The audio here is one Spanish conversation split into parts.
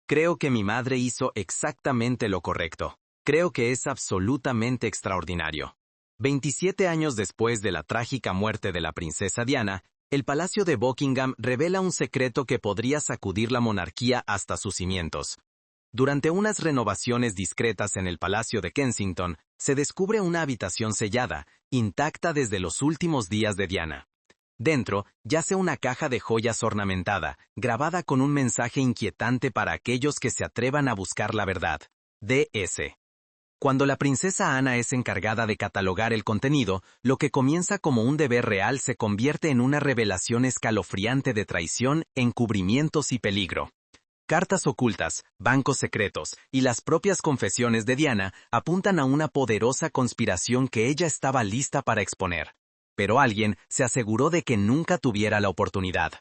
Creo que mi madre hizo exactamente lo correcto. Creo que es absolutamente extraordinario. 27 años después de la trágica muerte de la princesa Diana, el Palacio de Buckingham revela un secreto que podría sacudir la monarquía hasta sus cimientos. Durante unas renovaciones discretas en el Palacio de Kensington, se descubre una habitación sellada, intacta desde los últimos días de Diana. Dentro yace una caja de joyas ornamentada, grabada con un mensaje inquietante para aquellos que se atrevan a buscar la verdad. D.S. Cuando la princesa Ana es encargada de catalogar el contenido, lo que comienza como un deber real se convierte en una revelación escalofriante de traición, encubrimientos y peligro. Cartas ocultas, bancos secretos y las propias confesiones de Diana apuntan a una poderosa conspiración que ella estaba lista para exponer. Pero alguien se aseguró de que nunca tuviera la oportunidad.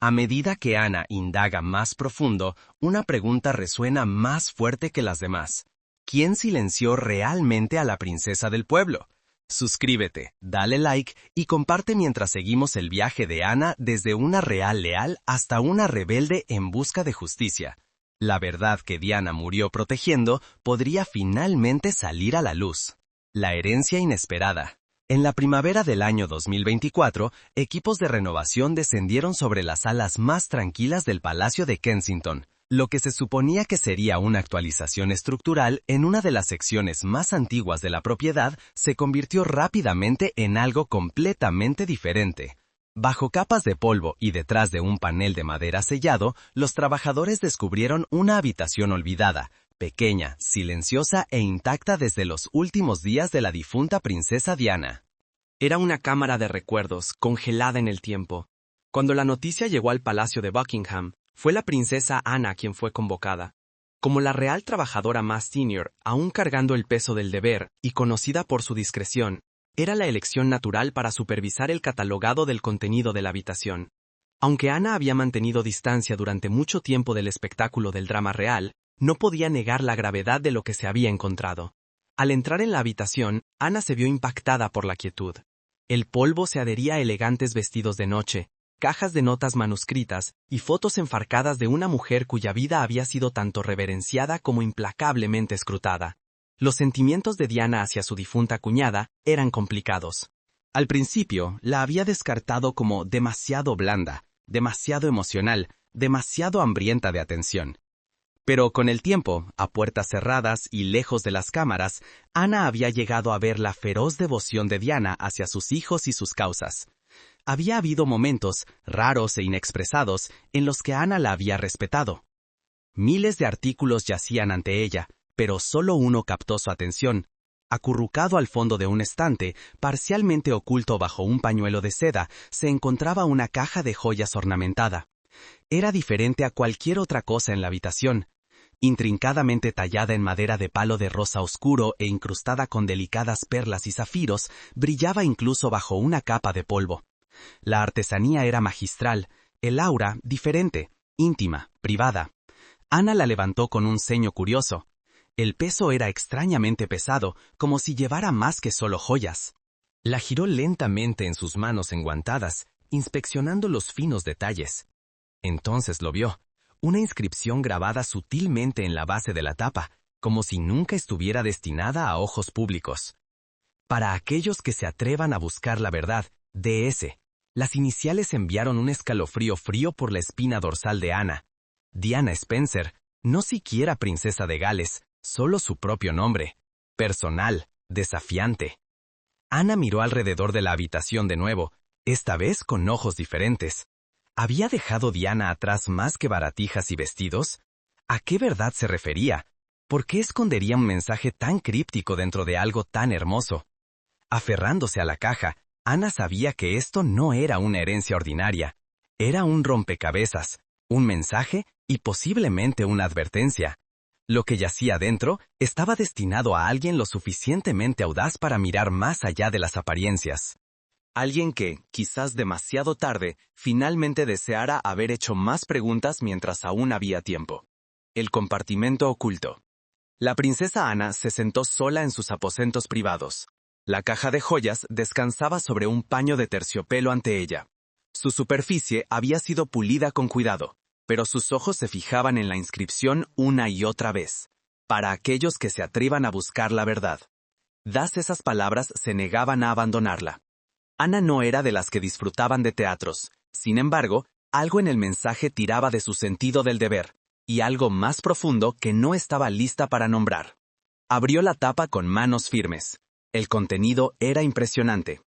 A medida que Ana indaga más profundo, una pregunta resuena más fuerte que las demás. ¿Quién silenció realmente a la princesa del pueblo? Suscríbete, dale like y comparte mientras seguimos el viaje de Ana desde una real leal hasta una rebelde en busca de justicia. La verdad que Diana murió protegiendo podría finalmente salir a la luz. La herencia inesperada. En la primavera del año 2024, equipos de renovación descendieron sobre las alas más tranquilas del Palacio de Kensington. Lo que se suponía que sería una actualización estructural en una de las secciones más antiguas de la propiedad se convirtió rápidamente en algo completamente diferente. Bajo capas de polvo y detrás de un panel de madera sellado, los trabajadores descubrieron una habitación olvidada, pequeña, silenciosa e intacta desde los últimos días de la difunta princesa Diana. Era una cámara de recuerdos, congelada en el tiempo. Cuando la noticia llegó al Palacio de Buckingham, fue la princesa Ana quien fue convocada. Como la real trabajadora más senior, aún cargando el peso del deber y conocida por su discreción, era la elección natural para supervisar el catalogado del contenido de la habitación. Aunque Ana había mantenido distancia durante mucho tiempo del espectáculo del drama real, no podía negar la gravedad de lo que se había encontrado. Al entrar en la habitación, Ana se vio impactada por la quietud. El polvo se adhería a elegantes vestidos de noche, cajas de notas manuscritas y fotos enfarcadas de una mujer cuya vida había sido tanto reverenciada como implacablemente escrutada. Los sentimientos de Diana hacia su difunta cuñada eran complicados. Al principio, la había descartado como demasiado blanda, demasiado emocional, demasiado hambrienta de atención. Pero con el tiempo, a puertas cerradas y lejos de las cámaras, Ana había llegado a ver la feroz devoción de Diana hacia sus hijos y sus causas. Había habido momentos, raros e inexpresados, en los que Ana la había respetado. Miles de artículos yacían ante ella, pero solo uno captó su atención. Acurrucado al fondo de un estante, parcialmente oculto bajo un pañuelo de seda, se encontraba una caja de joyas ornamentada. Era diferente a cualquier otra cosa en la habitación. Intrincadamente tallada en madera de palo de rosa oscuro e incrustada con delicadas perlas y zafiros, brillaba incluso bajo una capa de polvo. La artesanía era magistral, el aura diferente, íntima, privada. Ana la levantó con un ceño curioso. El peso era extrañamente pesado, como si llevara más que solo joyas. La giró lentamente en sus manos enguantadas, inspeccionando los finos detalles. Entonces lo vio, una inscripción grabada sutilmente en la base de la tapa, como si nunca estuviera destinada a ojos públicos. Para aquellos que se atrevan a buscar la verdad, D.S. Las iniciales enviaron un escalofrío frío por la espina dorsal de Ana. Diana Spencer, no siquiera princesa de Gales, solo su propio nombre. Personal, desafiante. Ana miró alrededor de la habitación de nuevo, esta vez con ojos diferentes. ¿Había dejado Diana atrás más que baratijas y vestidos? ¿A qué verdad se refería? ¿Por qué escondería un mensaje tan críptico dentro de algo tan hermoso? Aferrándose a la caja, Ana sabía que esto no era una herencia ordinaria. Era un rompecabezas, un mensaje y posiblemente una advertencia. Lo que yacía dentro estaba destinado a alguien lo suficientemente audaz para mirar más allá de las apariencias. Alguien que, quizás demasiado tarde, finalmente deseara haber hecho más preguntas mientras aún había tiempo. El compartimento oculto. La princesa Ana se sentó sola en sus aposentos privados. La caja de joyas descansaba sobre un paño de terciopelo ante ella. Su superficie había sido pulida con cuidado, pero sus ojos se fijaban en la inscripción una y otra vez. Para aquellos que se atrevan a buscar la verdad. Dadas esas palabras se negaban a abandonarla. Ana no era de las que disfrutaban de teatros. Sin embargo, algo en el mensaje tiraba de su sentido del deber, y algo más profundo que no estaba lista para nombrar. Abrió la tapa con manos firmes. El contenido era impresionante.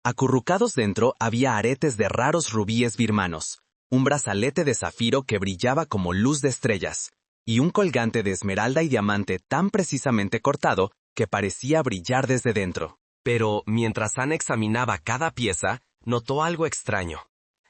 Acurrucados dentro había aretes de raros rubíes birmanos, un brazalete de zafiro que brillaba como luz de estrellas, y un colgante de esmeralda y diamante tan precisamente cortado que parecía brillar desde dentro. Pero, mientras Ana examinaba cada pieza, notó algo extraño.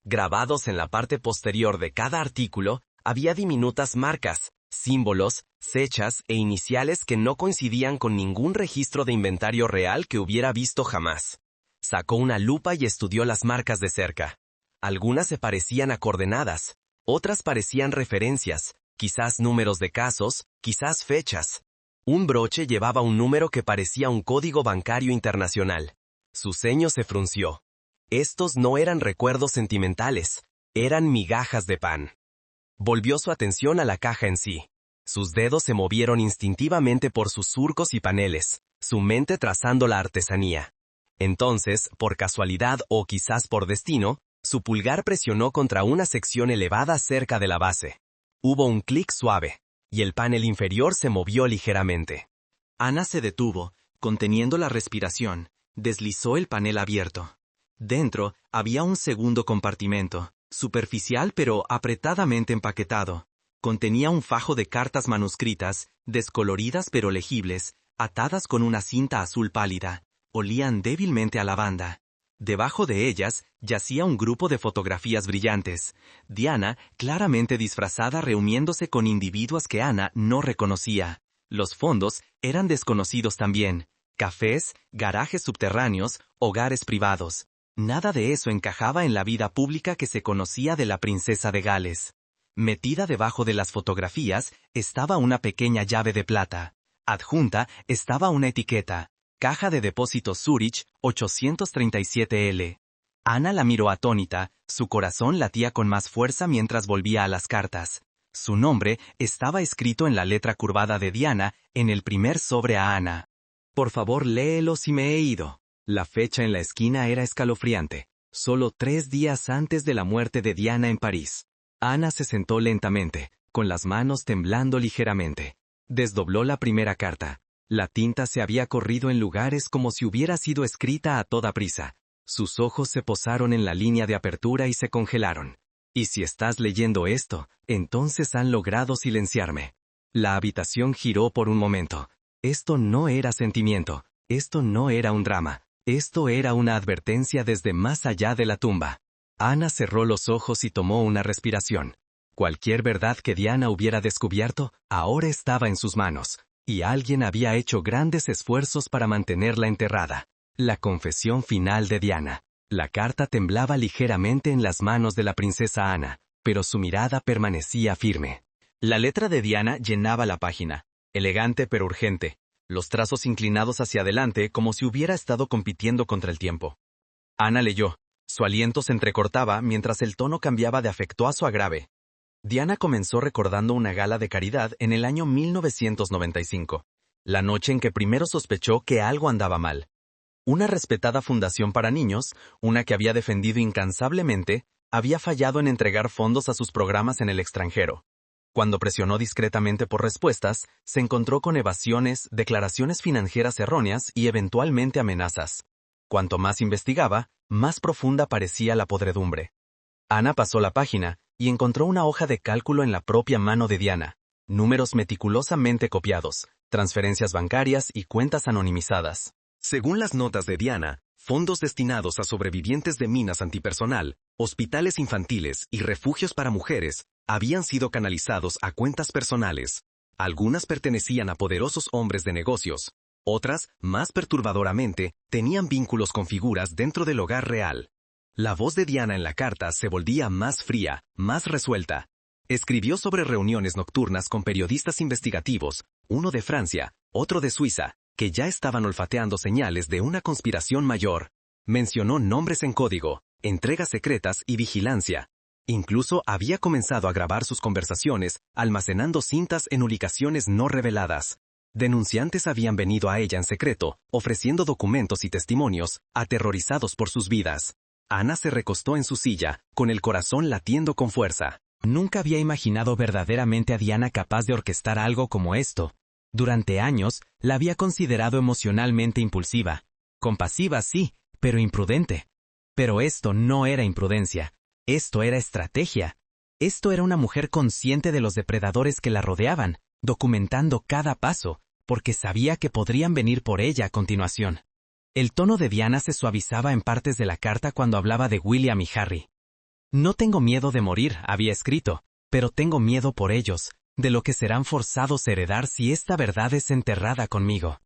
Grabados en la parte posterior de cada artículo, había diminutas marcas, símbolos, fechas e iniciales que no coincidían con ningún registro de inventario real que hubiera visto jamás. Sacó una lupa y estudió las marcas de cerca. Algunas se parecían a coordenadas, otras parecían referencias, quizás números de casos, quizás fechas. Un broche llevaba un número que parecía un código bancario internacional. Su ceño se frunció. Estos no eran recuerdos sentimentales, eran migajas de pan. Volvió su atención a la caja en sí. Sus dedos se movieron instintivamente por sus surcos y paneles, su mente trazando la artesanía. Entonces, por casualidad o quizás por destino, su pulgar presionó contra una sección elevada cerca de la base. Hubo un clic suave, y el panel inferior se movió ligeramente. Ana se detuvo, conteniendo la respiración, deslizó el panel abierto. Dentro había un segundo compartimento, superficial pero apretadamente empaquetado. Contenía un fajo de cartas manuscritas, descoloridas pero legibles, atadas con una cinta azul pálida. Olían débilmente a lavanda. Debajo de ellas yacía un grupo de fotografías brillantes. Diana, claramente disfrazada, reuniéndose con individuos que Ana no reconocía. Los fondos eran desconocidos también. Cafés, garajes subterráneos, hogares privados. Nada de eso encajaba en la vida pública que se conocía de la princesa de Gales. Metida debajo de las fotografías estaba una pequeña llave de plata. Adjunta estaba una etiqueta. Caja de depósitos Zurich, 837L. Ana la miró atónita, su corazón latía con más fuerza mientras volvía a las cartas. Su nombre estaba escrito en la letra curvada de Diana en el primer sobre a Ana. Por favor, léelo si me he ido. La fecha en la esquina era escalofriante. Solo 3 días antes de la muerte de Diana en París. Ana se sentó lentamente, con las manos temblando ligeramente. Desdobló la primera carta. La tinta se había corrido en lugares como si hubiera sido escrita a toda prisa. Sus ojos se posaron en la línea de apertura y se congelaron. Y si estás leyendo esto, entonces han logrado silenciarme. La habitación giró por un momento. Esto no era sentimiento. Esto no era un drama. Esto era una advertencia desde más allá de la tumba. Ana cerró los ojos y tomó una respiración. Cualquier verdad que Diana hubiera descubierto, ahora estaba en sus manos. Y alguien había hecho grandes esfuerzos para mantenerla enterrada. La confesión final de Diana. La carta temblaba ligeramente en las manos de la princesa Ana, pero su mirada permanecía firme. La letra de Diana llenaba la página, elegante pero urgente, los trazos inclinados hacia adelante como si hubiera estado compitiendo contra el tiempo. Ana leyó. Su aliento se entrecortaba mientras el tono cambiaba de afectuoso a grave. Diana comenzó recordando una gala de caridad en el año 1995, la noche en que primero sospechó que algo andaba mal. Una respetada fundación para niños, una que había defendido incansablemente, había fallado en entregar fondos a sus programas en el extranjero. Cuando presionó discretamente por respuestas, se encontró con evasiones, declaraciones financieras erróneas y eventualmente amenazas. Cuanto más investigaba, más profunda parecía la podredumbre. Ana pasó la página y encontró una hoja de cálculo en la propia mano de Diana. Números meticulosamente copiados, transferencias bancarias y cuentas anonimizadas. Según las notas de Diana, fondos destinados a sobrevivientes de minas antipersonal, hospitales infantiles y refugios para mujeres habían sido canalizados a cuentas personales. Algunas pertenecían a poderosos hombres de negocios. Otras, más perturbadoramente, tenían vínculos con figuras dentro del hogar real. La voz de Diana en la carta se volvía más fría, más resuelta. Escribió sobre reuniones nocturnas con periodistas investigativos, uno de Francia, otro de Suiza, que ya estaban olfateando señales de una conspiración mayor. Mencionó nombres en código, entregas secretas y vigilancia. Incluso había comenzado a grabar sus conversaciones, almacenando cintas en ubicaciones no reveladas. Denunciantes habían venido a ella en secreto, ofreciendo documentos y testimonios, aterrorizados por sus vidas. Ana se recostó en su silla, con el corazón latiendo con fuerza. Nunca había imaginado verdaderamente a Diana capaz de orquestar algo como esto. Durante años, la había considerado emocionalmente impulsiva. Compasiva, sí, pero imprudente. Pero esto no era imprudencia. Esto era estrategia. Esto era una mujer consciente de los depredadores que la rodeaban, documentando cada paso, porque sabía que podrían venir por ella a continuación. El tono de Diana se suavizaba en partes de la carta cuando hablaba de William y Harry. No tengo miedo de morir, había escrito, pero tengo miedo por ellos, de lo que serán forzados a heredar si esta verdad es enterrada conmigo.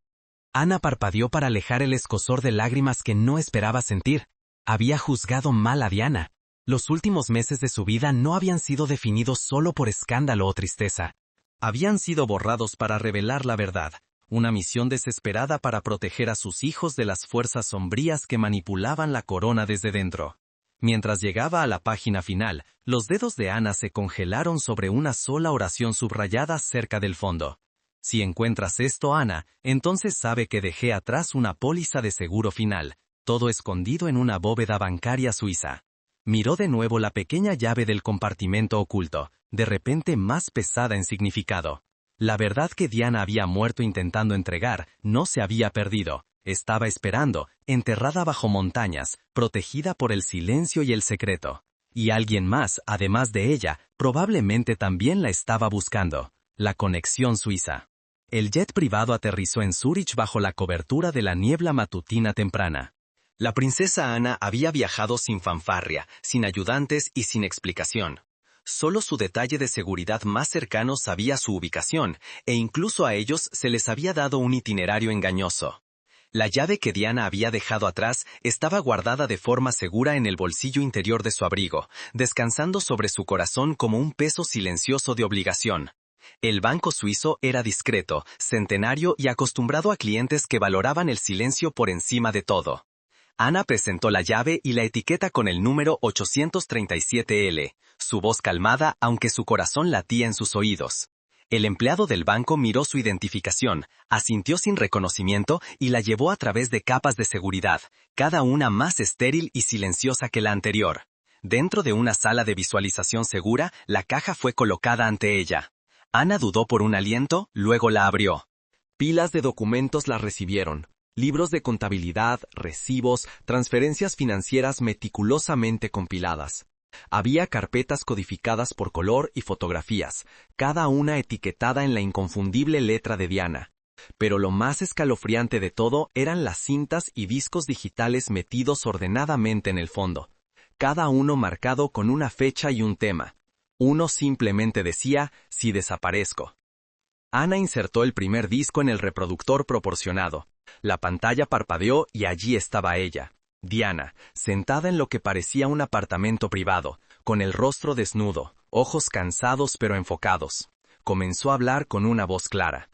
Ana parpadeó para alejar el escozor de lágrimas que no esperaba sentir. Había juzgado mal a Diana. Los últimos meses de su vida no habían sido definidos solo por escándalo o tristeza. Habían sido borrados para revelar la verdad, una misión desesperada para proteger a sus hijos de las fuerzas sombrías que manipulaban la corona desde dentro. Mientras llegaba a la página final, los dedos de Ana se congelaron sobre una sola oración subrayada cerca del fondo. Si encuentras esto, Ana, entonces sabe que dejé atrás una póliza de seguro final, todo escondido en una bóveda bancaria suiza. Miró de nuevo la pequeña llave del compartimento oculto, de repente más pesada en significado. La verdad que Diana había muerto intentando entregar no se había perdido. Estaba esperando, enterrada bajo montañas, protegida por el silencio y el secreto. Y alguien más, además de ella, probablemente también la estaba buscando. La conexión suiza. El jet privado aterrizó en Zúrich bajo la cobertura de la niebla matutina temprana. La princesa Ana había viajado sin fanfarria, sin ayudantes y sin explicación. Solo su detalle de seguridad más cercano sabía su ubicación, e incluso a ellos se les había dado un itinerario engañoso. La llave que Diana había dejado atrás estaba guardada de forma segura en el bolsillo interior de su abrigo, descansando sobre su corazón como un peso silencioso de obligación. El banco suizo era discreto, centenario y acostumbrado a clientes que valoraban el silencio por encima de todo. Ana presentó la llave y la etiqueta con el número 837L, su voz calmada aunque su corazón latía en sus oídos. El empleado del banco miró su identificación, asintió sin reconocimiento y la llevó a través de capas de seguridad, cada una más estéril y silenciosa que la anterior. Dentro de una sala de visualización segura, la caja fue colocada ante ella. Ana dudó por un aliento, luego la abrió. Pilas de documentos la recibieron. Libros de contabilidad, recibos, transferencias financieras meticulosamente compiladas. Había carpetas codificadas por color y fotografías, cada una etiquetada en la inconfundible letra de Diana. Pero lo más escalofriante de todo eran las cintas y discos digitales metidos ordenadamente en el fondo, cada uno marcado con una fecha y un tema. Uno simplemente decía, si desaparezco. Ana insertó el primer disco en el reproductor proporcionado. La pantalla parpadeó y allí estaba ella, Diana, sentada en lo que parecía un apartamento privado, con el rostro desnudo, ojos cansados pero enfocados. Comenzó a hablar con una voz clara.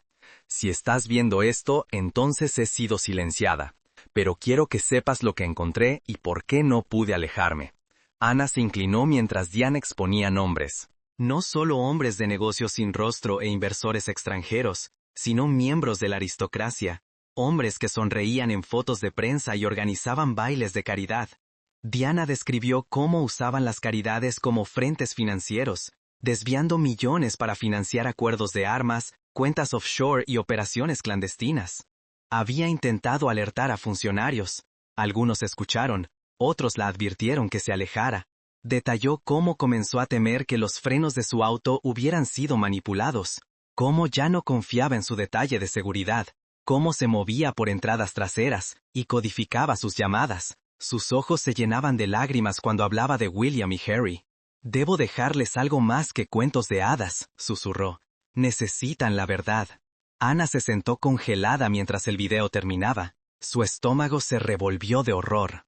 Si estás viendo esto, entonces he sido silenciada. Pero quiero que sepas lo que encontré y por qué no pude alejarme. Ana se inclinó mientras Diana exponía nombres. No solo hombres de negocios sin rostro e inversores extranjeros, sino miembros de la aristocracia. Hombres que sonreían en fotos de prensa y organizaban bailes de caridad. Diana describió cómo usaban las caridades como frentes financieros, desviando millones para financiar acuerdos de armas, cuentas offshore y operaciones clandestinas. Había intentado alertar a funcionarios. Algunos escucharon, otros la advirtieron que se alejara. Detalló cómo comenzó a temer que los frenos de su auto hubieran sido manipulados, cómo ya no confiaba en su detalle de seguridad, cómo se movía por entradas traseras y codificaba sus llamadas. Sus ojos se llenaban de lágrimas cuando hablaba de William y Harry. «Debo dejarles algo más que cuentos de hadas», susurró. «Necesitan la verdad». Ana se sentó congelada mientras el video terminaba. Su estómago se revolvió de horror.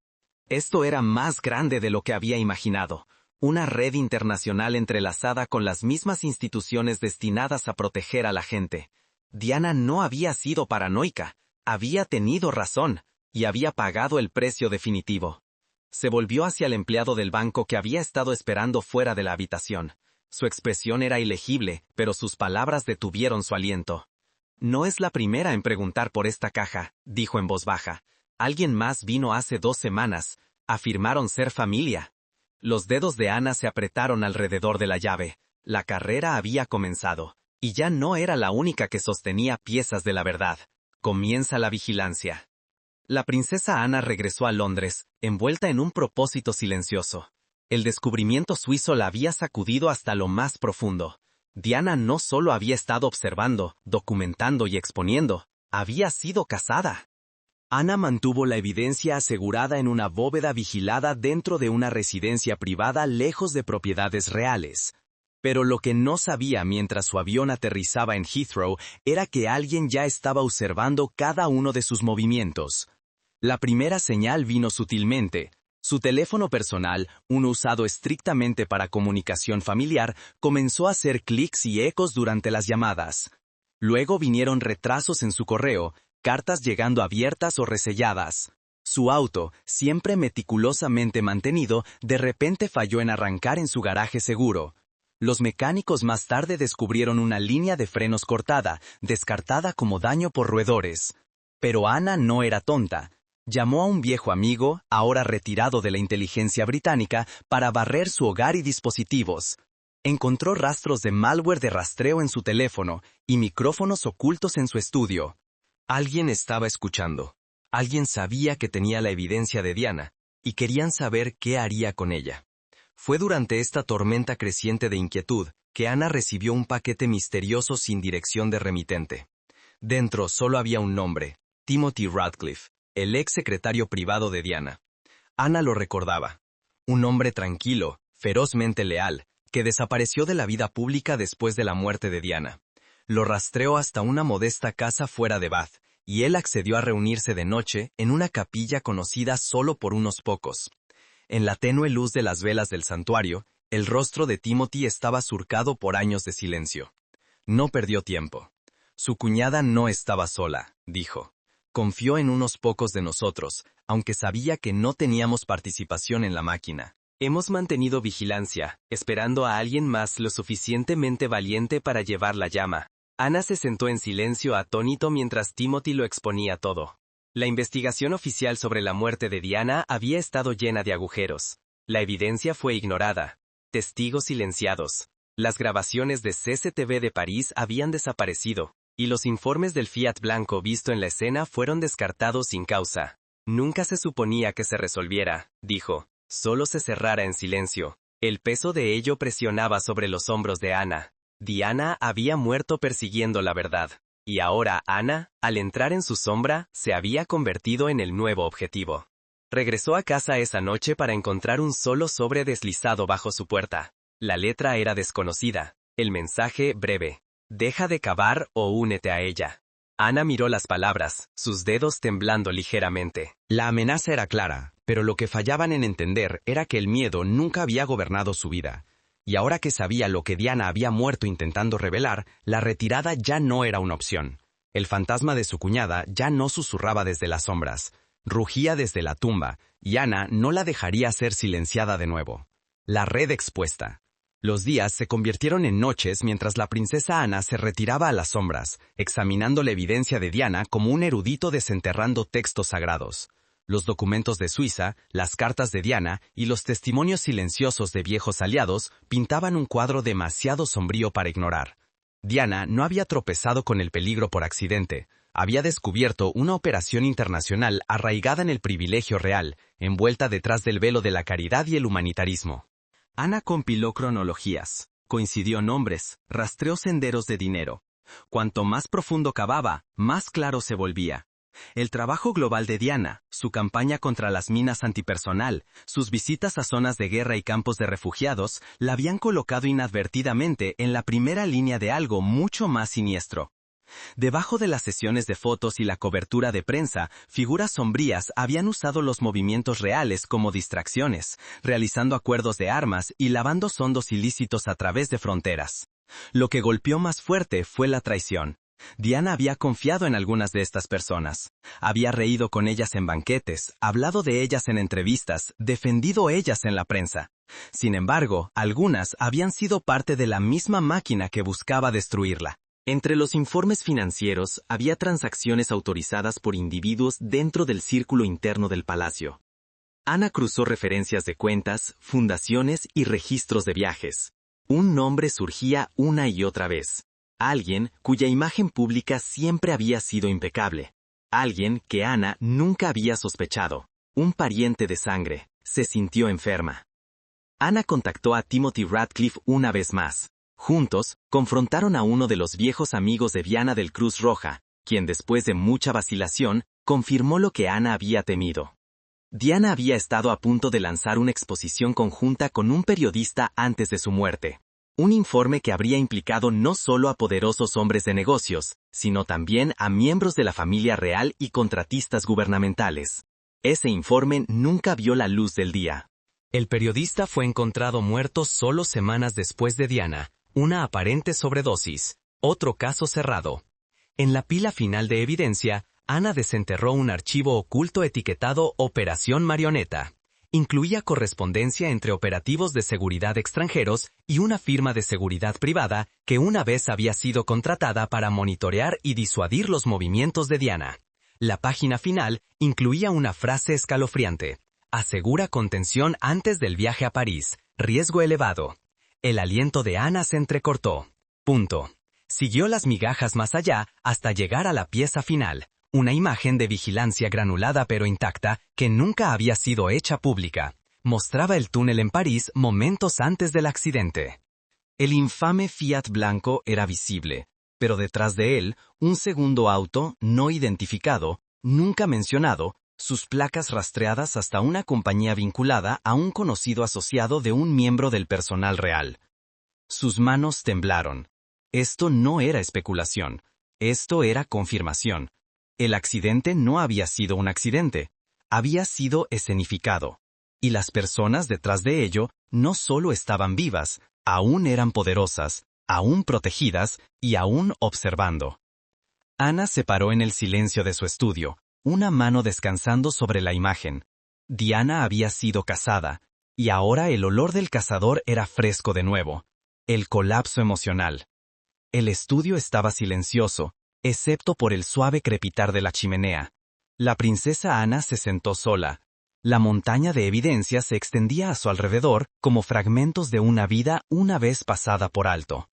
Esto era más grande de lo que había imaginado. Una red internacional entrelazada con las mismas instituciones destinadas a proteger a la gente. Diana no había sido paranoica, había tenido razón, y había pagado el precio definitivo. Se volvió hacia el empleado del banco que había estado esperando fuera de la habitación. Su expresión era ilegible, pero sus palabras detuvieron su aliento. «No es la primera en preguntar por esta caja», dijo en voz baja. «Alguien más vino hace 2 semanas. Afirmaron ser familia». Los dedos de Ana se apretaron alrededor de la llave. La carrera había comenzado, y ya no era la única que sostenía piezas de la verdad. Comienza la vigilancia. La princesa Ana regresó a Londres, envuelta en un propósito silencioso. El descubrimiento suizo la había sacudido hasta lo más profundo. Diana no solo había estado observando, documentando y exponiendo, había sido casada. Ana mantuvo la evidencia asegurada en una bóveda vigilada dentro de una residencia privada lejos de propiedades reales. Pero lo que no sabía mientras su avión aterrizaba en Heathrow era que alguien ya estaba observando cada uno de sus movimientos. La primera señal vino sutilmente. Su teléfono personal, uno usado estrictamente para comunicación familiar, comenzó a hacer clics y ecos durante las llamadas. Luego vinieron retrasos en su correo, cartas llegando abiertas o reselladas. Su auto, siempre meticulosamente mantenido, de repente falló en arrancar en su garaje seguro. Los mecánicos más tarde descubrieron una línea de frenos cortada, descartada como daño por roedores. Pero Ana no era tonta. Llamó a un viejo amigo, ahora retirado de la inteligencia británica, para barrer su hogar y dispositivos. Encontró rastros de malware de rastreo en su teléfono y micrófonos ocultos en su estudio. Alguien estaba escuchando. Alguien sabía que tenía la evidencia de Diana, y querían saber qué haría con ella. Fue durante esta tormenta creciente de inquietud que Ana recibió un paquete misterioso sin dirección de remitente. Dentro solo había un nombre: Timothy Radcliffe, el ex secretario privado de Diana. Ana lo recordaba. Un hombre tranquilo, ferozmente leal, que desapareció de la vida pública después de la muerte de Diana. Lo rastreó hasta una modesta casa fuera de Bath, y él accedió a reunirse de noche en una capilla conocida solo por unos pocos. En la tenue luz de las velas del santuario, el rostro de Timothy estaba surcado por años de silencio. No perdió tiempo. Su cuñada no estaba sola, dijo. Confió en unos pocos de nosotros, aunque sabía que no teníamos participación en la máquina. Hemos mantenido vigilancia, esperando a alguien más lo suficientemente valiente para llevar la llama. Ana se sentó en silencio atónito mientras Timothy lo exponía todo. La investigación oficial sobre la muerte de Diana había estado llena de agujeros. La evidencia fue ignorada. Testigos silenciados. Las grabaciones de CCTV de París habían desaparecido, y los informes del Fiat blanco visto en la escena fueron descartados sin causa. Nunca se suponía que se resolviera, dijo. Solo se cerrara en silencio. El peso de ello presionaba sobre los hombros de Ana. Diana había muerto persiguiendo la verdad. Y ahora Ana, al entrar en su sombra, se había convertido en el nuevo objetivo. Regresó a casa esa noche para encontrar un solo sobre deslizado bajo su puerta. La letra era desconocida. El mensaje breve. Deja de cavar o únete a ella. Ana miró las palabras, sus dedos temblando ligeramente. La amenaza era clara, pero lo que fallaban en entender era que el miedo nunca había gobernado su vida. Y ahora que sabía lo que Diana había muerto intentando revelar, la retirada ya no era una opción. El fantasma de su cuñada ya no susurraba desde las sombras, rugía desde la tumba, y Ana no la dejaría ser silenciada de nuevo. La red expuesta. Los días se convirtieron en noches mientras la princesa Ana se retiraba a las sombras, examinando la evidencia de Diana como un erudito desenterrando textos sagrados. Los documentos de Suiza, las cartas de Diana y los testimonios silenciosos de viejos aliados pintaban un cuadro demasiado sombrío para ignorar. Diana no había tropezado con el peligro por accidente. Había descubierto una operación internacional arraigada en el privilegio real, envuelta detrás del velo de la caridad y el humanitarismo. Ana compiló cronologías, coincidió nombres, rastreó senderos de dinero. Cuanto más profundo cavaba, más claro se volvía. El trabajo global de Diana, su campaña contra las minas antipersonal, sus visitas a zonas de guerra y campos de refugiados, la habían colocado inadvertidamente en la primera línea de algo mucho más siniestro. Debajo de las sesiones de fotos y la cobertura de prensa, figuras sombrías habían usado los movimientos reales como distracciones, realizando acuerdos de armas y lavando fondos ilícitos a través de fronteras. Lo que golpeó más fuerte fue la traición. Diana había confiado en algunas de estas personas. Había reído con ellas en banquetes, hablado de ellas en entrevistas, defendido ellas en la prensa. Sin embargo, algunas habían sido parte de la misma máquina que buscaba destruirla. Entre los informes financieros había transacciones autorizadas por individuos dentro del círculo interno del palacio. Ana cruzó referencias de cuentas, fundaciones y registros de viajes. Un nombre surgía una y otra vez. Alguien cuya imagen pública siempre había sido impecable. Alguien que Ana nunca había sospechado. Un pariente de sangre. Se sintió enferma. Ana contactó a Timothy Radcliffe una vez más. Juntos, confrontaron a uno de los viejos amigos de Diana del Cruz Roja, quien después de mucha vacilación, confirmó lo que Ana había temido. Diana había estado a punto de lanzar una exposición conjunta con un periodista antes de su muerte. Un informe que habría implicado no solo a poderosos hombres de negocios, sino también a miembros de la familia real y contratistas gubernamentales. Ese informe nunca vio la luz del día. El periodista fue encontrado muerto solo semanas después de Diana, una aparente sobredosis, otro caso cerrado. En la pila final de evidencia, Ana desenterró un archivo oculto etiquetado Operación Marioneta. Incluía correspondencia entre operativos de seguridad extranjeros y una firma de seguridad privada que una vez había sido contratada para monitorear y disuadir los movimientos de Diana. La página final incluía una frase escalofriante. Asegura contención antes del viaje a París. Riesgo elevado. El aliento de Ana se entrecortó. Punto. Siguió las migajas más allá hasta llegar a la pieza final. Una imagen de vigilancia granulada pero intacta que nunca había sido hecha pública. Mostraba el túnel en París momentos antes del accidente. El infame Fiat blanco era visible, pero detrás de él, un segundo auto, no identificado, nunca mencionado, sus placas rastreadas hasta una compañía vinculada a un conocido asociado de un miembro del personal real. Sus manos temblaron. Esto no era especulación. Esto era confirmación. El accidente no había sido un accidente. Había sido escenificado. Y las personas detrás de ello no solo estaban vivas, aún eran poderosas, aún protegidas y aún observando. Ana se paró en el silencio de su estudio, una mano descansando sobre la imagen. Diana había sido cazada, y ahora el olor del cazador era fresco de nuevo. El colapso emocional. El estudio estaba silencioso, excepto por el suave crepitar de la chimenea. La princesa Ana se sentó sola. La montaña de evidencia se extendía a su alrededor como fragmentos de una vida una vez pasada por alto.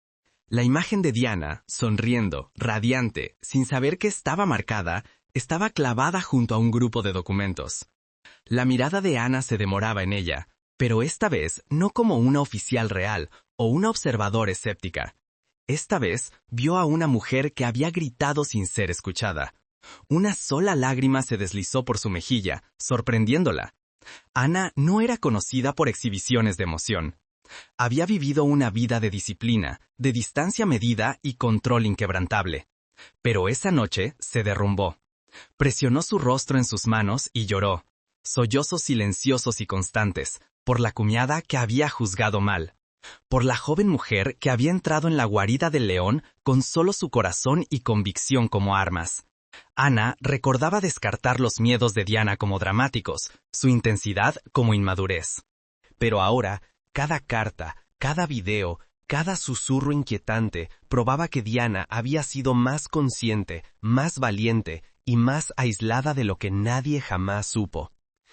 La imagen de Diana, sonriendo, radiante, sin saber que estaba marcada, estaba clavada junto a un grupo de documentos. La mirada de Ana se demoraba en ella, pero esta vez no como una oficial real o una observadora escéptica. Esta vez vio a una mujer que había gritado sin ser escuchada. Una sola lágrima se deslizó por su mejilla, sorprendiéndola. Ana no era conocida por exhibiciones de emoción. Había vivido una vida de disciplina, de distancia medida y control inquebrantable. Pero esa noche se derrumbó. Presionó su rostro en sus manos y lloró. Sollozos silenciosos y constantes, por la cuñada que había juzgado mal. Por la joven mujer que había entrado en la guarida del león con solo su corazón y convicción como armas. Ana recordaba descartar los miedos de Diana como dramáticos, su intensidad como inmadurez. Pero ahora, cada carta, cada video, cada susurro inquietante probaba que Diana había sido más consciente, más valiente y más aislada de lo que nadie jamás supo.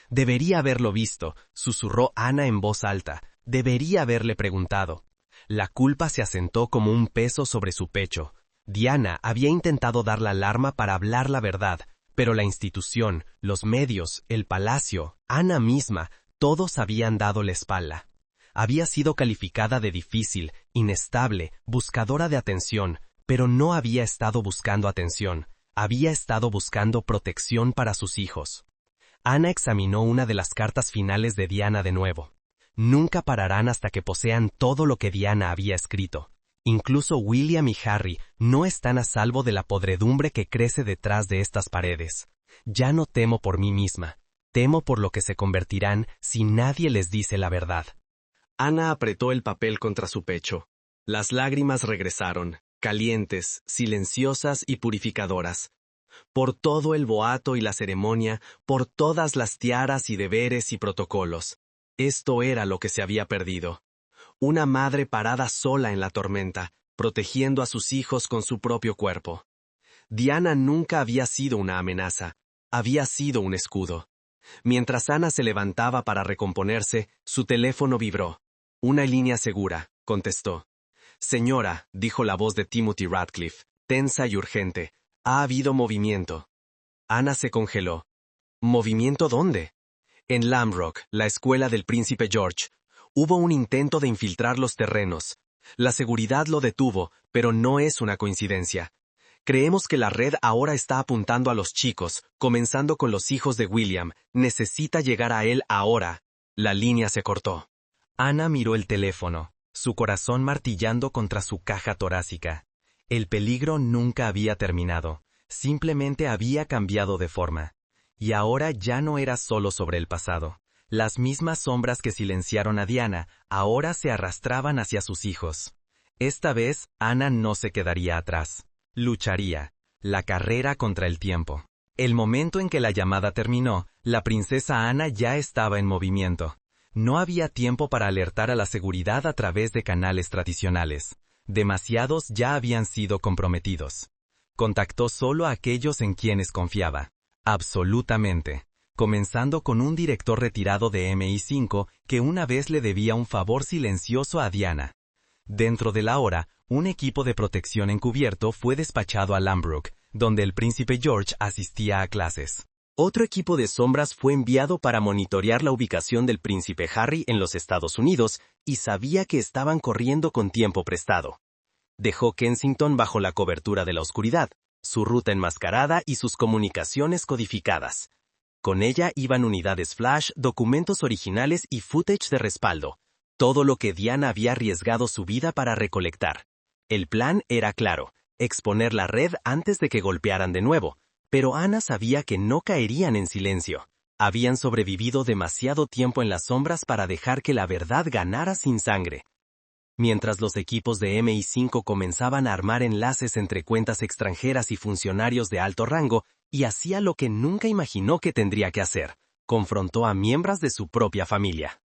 Debería haberlo visto, susurró Ana en voz alta. Debería haberle preguntado. La culpa se asentó como un peso sobre su pecho. Diana había intentado dar la alarma para hablar la verdad, pero la institución, los medios, el palacio, Ana misma, todos habían dado la espalda. Había sido calificada de difícil, inestable, buscadora de atención, pero no había estado buscando atención. Había estado buscando protección para sus hijos. Ana examinó una de las cartas finales de Diana de nuevo. Nunca pararán hasta que posean todo lo que Diana había escrito. Incluso William y Harry no están a salvo de la podredumbre que crece detrás de estas paredes. Ya no temo por mí misma. Temo por lo que se convertirán si nadie les dice la verdad. Ana apretó el papel contra su pecho. Las lágrimas regresaron. calientes, silenciosas y purificadoras. Por todo el boato y la ceremonia, por todas las tiaras y deberes y protocolos. Esto era lo que se había perdido. Una madre parada sola en la tormenta, protegiendo a sus hijos con su propio cuerpo. Diana nunca había sido una amenaza, había sido un escudo. Mientras Ana se levantaba para recomponerse, su teléfono vibró. Una línea segura, contestó. Señora, dijo la voz de Timothy Radcliffe, tensa y urgente, ha habido movimiento. Ana se congeló. ¿Movimiento dónde? En Lambrook, la escuela del príncipe George. Hubo un intento de infiltrar los terrenos. La seguridad lo detuvo, pero no es una coincidencia. Creemos que la red ahora está apuntando a los chicos, comenzando con los hijos de William. Necesita llegar a él ahora. La línea se cortó. Ana miró el teléfono, su corazón martillando contra su caja torácica. El peligro nunca había terminado, simplemente había cambiado de forma. Y ahora ya no era solo sobre el pasado. Las mismas sombras que silenciaron a Diana ahora se arrastraban hacia sus hijos. Esta vez, Ana no se quedaría atrás. Lucharía. La carrera contra el tiempo. El momento en que la llamada terminó, la princesa Ana ya estaba en movimiento. No había tiempo para alertar a la seguridad a través de canales tradicionales. Demasiados ya habían sido comprometidos. Contactó solo a aquellos en quienes confiaba. Absolutamente. Comenzando con un director retirado de MI5 que una vez le debía un favor silencioso a Diana. Dentro de la hora, un equipo de protección encubierto fue despachado a Lambrook, donde el príncipe George asistía a clases. Otro equipo de sombras fue enviado para monitorear la ubicación del príncipe Harry en los Estados Unidos y sabía que estaban corriendo con tiempo prestado. Dejó Kensington bajo la cobertura de la oscuridad, su ruta enmascarada y sus comunicaciones codificadas. Con ella iban unidades flash, documentos originales y footage de respaldo, todo lo que Diana había arriesgado su vida para recolectar. El plan era claro, exponer la red antes de que golpearan de nuevo, pero Ana sabía que no caerían en silencio. Habían sobrevivido demasiado tiempo en las sombras para dejar que la verdad ganara sin sangre. Mientras los equipos de MI5 comenzaban a armar enlaces entre cuentas extranjeras y funcionarios de alto rango, y hacía lo que nunca imaginó que tendría que hacer, confrontó a miembros de su propia familia.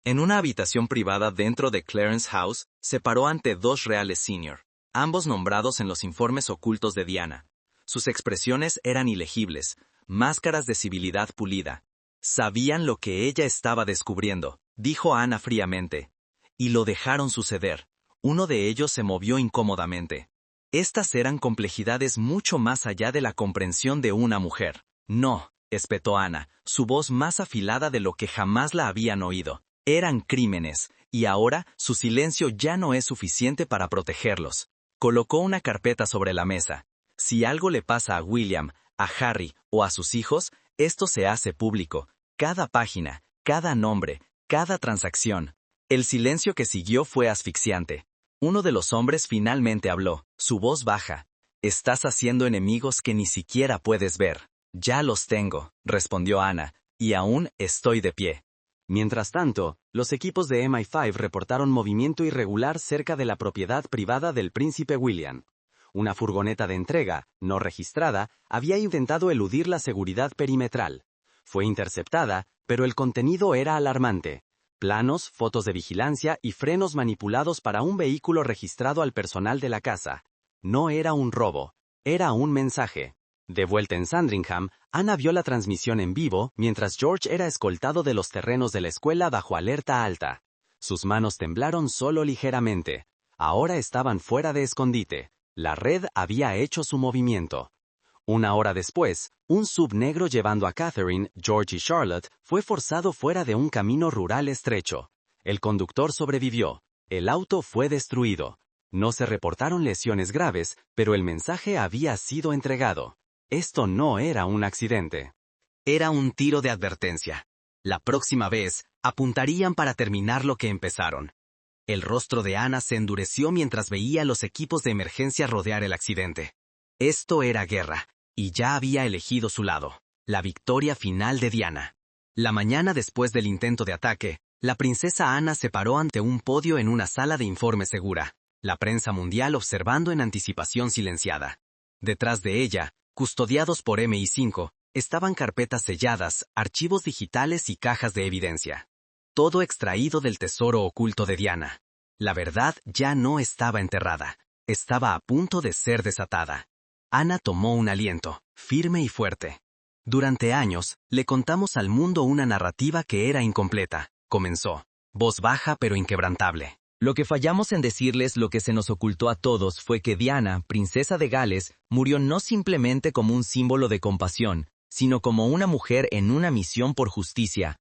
En una habitación privada dentro de Clarence House, se paró ante dos reales senior, ambos nombrados en los informes ocultos de Diana. Sus expresiones eran ilegibles, máscaras de civilidad pulida. Sabían lo que ella estaba descubriendo, dijo Ana fríamente. Y lo dejaron suceder. Uno de ellos se movió incómodamente. Estas eran complejidades mucho más allá de la comprensión de una mujer. No, espetó Ana, su voz más afilada de lo que jamás la habían oído. Eran crímenes, y ahora su silencio ya no es suficiente para protegerlos. Colocó una carpeta sobre la mesa. Si algo le pasa a William, a Harry o a sus hijos, esto se hace público. Cada página, cada nombre, cada transacción. El silencio que siguió fue asfixiante. Uno de los hombres finalmente habló, su voz baja. Estás haciendo enemigos que ni siquiera puedes ver. Ya los tengo, respondió Ana, y aún estoy de pie. Mientras tanto, los equipos de MI5 reportaron movimiento irregular cerca de la propiedad privada del príncipe William. Una furgoneta de entrega, no registrada, había intentado eludir la seguridad perimetral. Fue interceptada, pero el contenido era alarmante. Planos, fotos de vigilancia y frenos manipulados para un vehículo registrado al personal de la casa. No era un robo, era un mensaje. De vuelta en Sandringham, Ana vio la transmisión en vivo mientras George era escoltado de los terrenos de la escuela bajo alerta alta. Sus manos temblaron solo ligeramente. Ahora estaban fuera de escondite. La red había hecho su movimiento. Una hora después, un sub negro llevando a Catherine, George y Charlotte fue forzado fuera de un camino rural estrecho. El conductor sobrevivió. El auto fue destruido. No se reportaron lesiones graves, pero el mensaje había sido entregado. Esto no era un accidente. Era un tiro de advertencia. La próxima vez, apuntarían para terminar lo que empezaron. El rostro de Ana se endureció mientras veía a los equipos de emergencia rodear el accidente. Esto era guerra, y ya había elegido su lado, la victoria final de Diana. La mañana después del intento de ataque, la princesa Ana se paró ante un podio en una sala de informe segura. la prensa mundial observando en anticipación silenciada. Detrás de ella, custodiados por MI5, estaban carpetas selladas, archivos digitales y cajas de evidencia. Todo extraído del tesoro oculto de Diana. La verdad ya no estaba enterrada. Estaba a punto de ser desatada. Ana tomó un aliento, firme y fuerte. Durante años, le contamos al mundo una narrativa que era incompleta, comenzó. Voz baja pero inquebrantable. Lo que fallamos en decirles, lo que se nos ocultó a todos, fue que Diana, princesa de Gales, murió no simplemente como un símbolo de compasión, sino como una mujer en una misión por justicia.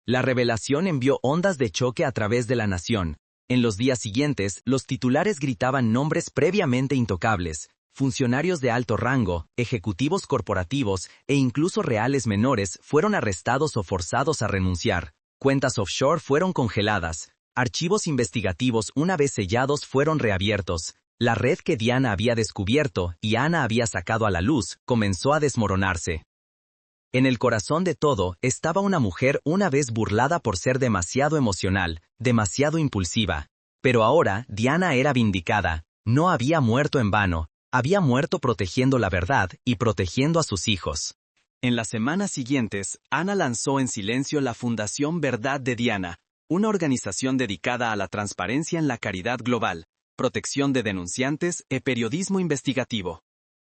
La revelación envió ondas de choque a través de la nación. En los días siguientes, los titulares gritaban nombres previamente intocables, funcionarios de alto rango, ejecutivos corporativos e incluso reales menores fueron arrestados o forzados a renunciar. Cuentas offshore fueron congeladas. Archivos investigativos una vez sellados fueron reabiertos. La red que Diana había descubierto y Ana había sacado a la luz comenzó a desmoronarse. En el corazón de todo estaba una mujer una vez burlada por ser demasiado emocional, demasiado impulsiva. Pero ahora Diana era vindicada. No había muerto en vano. Había muerto protegiendo la verdad y protegiendo a sus hijos. En las semanas siguientes, Ana lanzó en silencio la Fundación Verdad de Diana, una organización dedicada a la transparencia en la caridad global, protección de denunciantes y periodismo investigativo.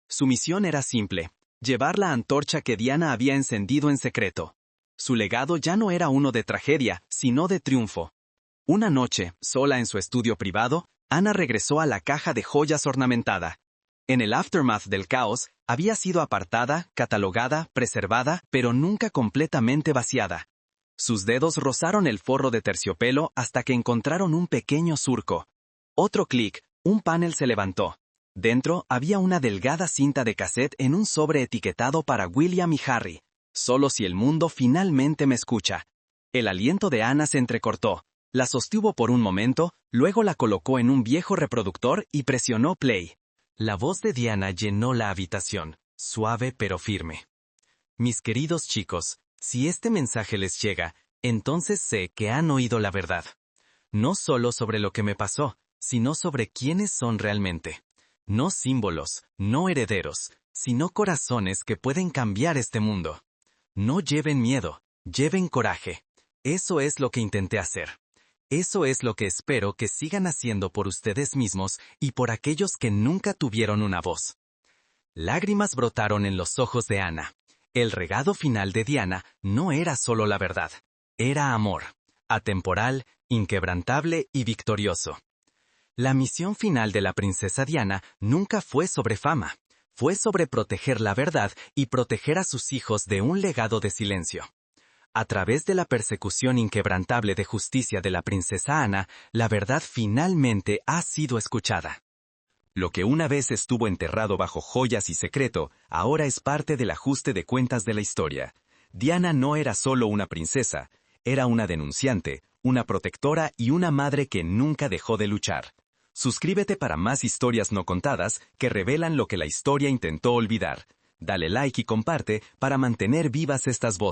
Su misión era simple, llevar la antorcha que Diana había encendido en secreto. Su legado ya no era uno de tragedia, sino de triunfo. Una noche, sola en su estudio privado, Ana regresó a la caja de joyas ornamentada. En el aftermath del caos, había sido apartada, catalogada, preservada, pero nunca completamente vaciada. Sus dedos rozaron el forro de terciopelo hasta que encontraron un pequeño surco. Otro clic, un panel se levantó. Dentro había una delgada cinta de cassette en un sobre etiquetado para William y Harry. Solo si el mundo finalmente me escucha. El aliento de Ana se entrecortó. La sostuvo por un momento, luego la colocó en un viejo reproductor y presionó play. La voz de Diana llenó la habitación, suave pero firme. Mis queridos chicos, si este mensaje les llega, entonces sé que han oído la verdad. No solo sobre lo que me pasó, sino sobre quiénes son realmente. No símbolos, no herederos, sino corazones que pueden cambiar este mundo. No lleven miedo, lleven coraje. Eso es lo que intenté hacer. Eso es lo que espero que sigan haciendo por ustedes mismos y por aquellos que nunca tuvieron una voz. Lágrimas brotaron en los ojos de Ana. El regalo final de Diana no era solo la verdad. Era amor. Atemporal, inquebrantable y victorioso. La misión final de la princesa Diana nunca fue sobre fama. Fue sobre proteger la verdad y proteger a sus hijos de un legado de silencio. A través de la persecución inquebrantable de justicia de la princesa Ana, la verdad finalmente ha sido escuchada. Lo que una vez estuvo enterrado bajo joyas y secreto, ahora es parte del ajuste de cuentas de la historia. Diana no era solo una princesa, era una denunciante, una protectora y una madre que nunca dejó de luchar. Suscríbete para más historias no contadas que revelan lo que la historia intentó olvidar. Dale like y comparte para mantener vivas estas voces.